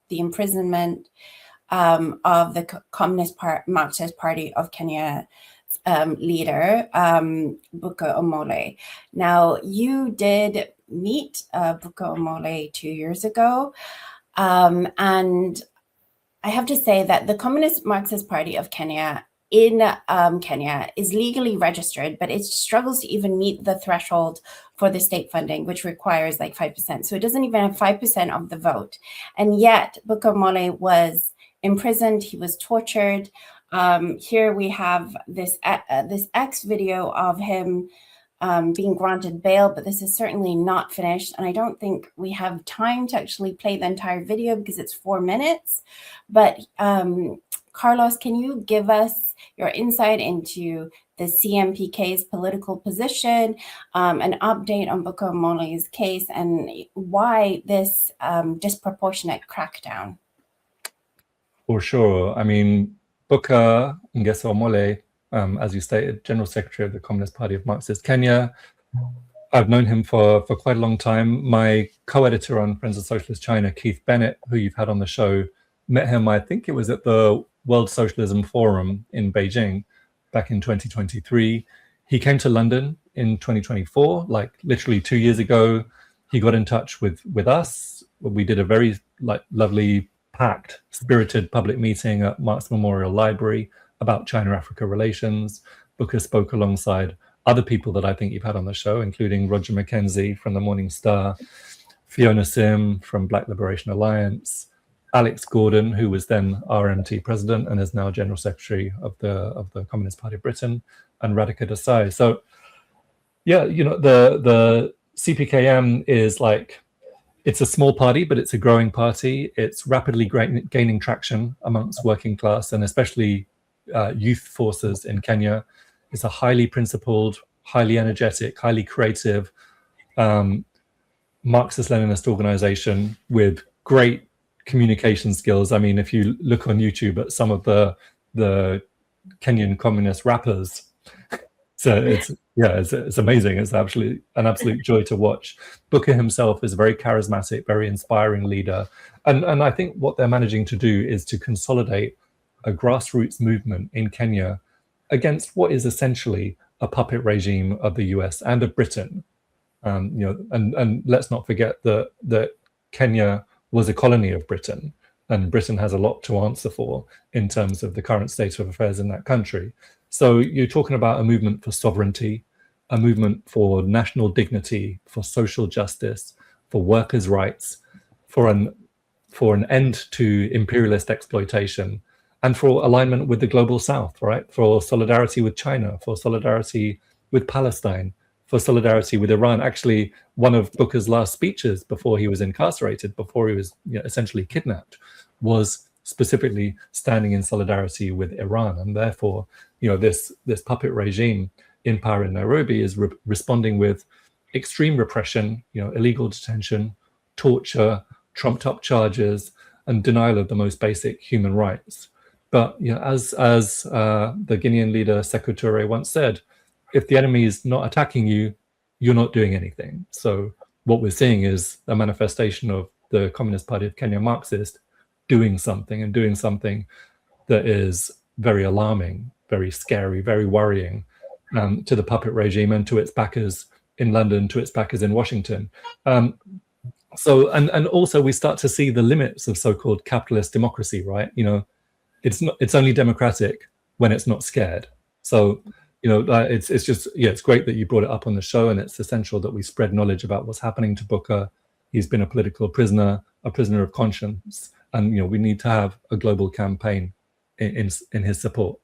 the imprisonment of the Marxist Party of Kenya leader, Buka Omole. Now, you did meet Buka Omole 2 years ago, and I have to say that the Communist Marxist Party of Kenya in Kenya is legally registered, but it struggles to even meet the threshold for the state funding, which requires like 5%. So it doesn't even have 5% of the vote. And yet Buka Omole was imprisoned, he was tortured. Here we have this X video of him being granted bail, but this is certainly not finished. And I don't think we have time to actually play the entire video because it's 4 minutes. But Carlos, can you give us your insight into the CMPK's political position, an update on Buka Omole's case, and why this disproportionate crackdown? For sure. I mean, Buka Ngesa Omole, as you stated, General Secretary of the Communist Party of Marxist Kenya. I've known him for quite a long time. My co-editor on Friends of Socialist China, Keith Bennett, who you've had on the show, met him, I think it was at the World Socialism Forum in Beijing back in 2023. He came to London in 2024, like literally 2 years ago. He got in touch with us. We did a very lovely, packed, spirited public meeting at Marx Memorial Library about China-Africa relations. Buka spoke alongside other people that I think you've had on the show, including Roger McKenzie from the Morning Star, Fiona Sim from Black Liberation Alliance, Alex Gordon, who was then RMT president and is now General Secretary of the Communist Party of Britain, and Radhika Desai. So yeah, you know, the CPKM is like, it's a small party, but it's a growing party. It's rapidly gaining traction amongst working class and especially youth forces in Kenya. It's a highly principled, highly energetic, highly creative Marxist-Leninist organization with great communication skills. I mean, if you look on YouTube at some of the Kenyan communist rappers, so it's amazing. It's absolutely an absolute joy to watch. Buka himself is a very charismatic, very inspiring leader, and I think what they're managing to do is to consolidate a grassroots movement in Kenya against what is essentially a puppet regime of the US and of Britain. You know, and let's not forget that Kenya was a colony of Britain, and Britain has a lot to answer for in terms of the current state of affairs in that country. So you're talking about a movement for sovereignty, a movement for national dignity, for social justice, for workers' rights, for an end to imperialist exploitation, and for alignment with the global South, right? For solidarity with China, for solidarity with Palestine, for solidarity with Iran. Actually, one of Buka's last speeches before he was incarcerated, before he was essentially kidnapped, was specifically standing in solidarity with Iran. And therefore, this puppet regime in power in Nairobi is responding with extreme repression, illegal detention, torture, trumped up charges, and denial of the most basic human rights. But as the Guinean leader Sekou Touré once said, if the enemy is not attacking you, you're not doing anything. So what we're seeing is a manifestation of the Communist Party of Kenya Marxist doing something, and doing something that is very alarming, very scary, very worrying to the puppet regime and to its backers in London, to its backers in Washington. So also we start to see the limits of so-called capitalist democracy, right? It's only democratic when it's not scared. So it's great that you brought it up on the show, and it's essential that we spread knowledge about what's happening to Buka. He's been a political prisoner, a prisoner of conscience, and we need to have a global campaign in his support.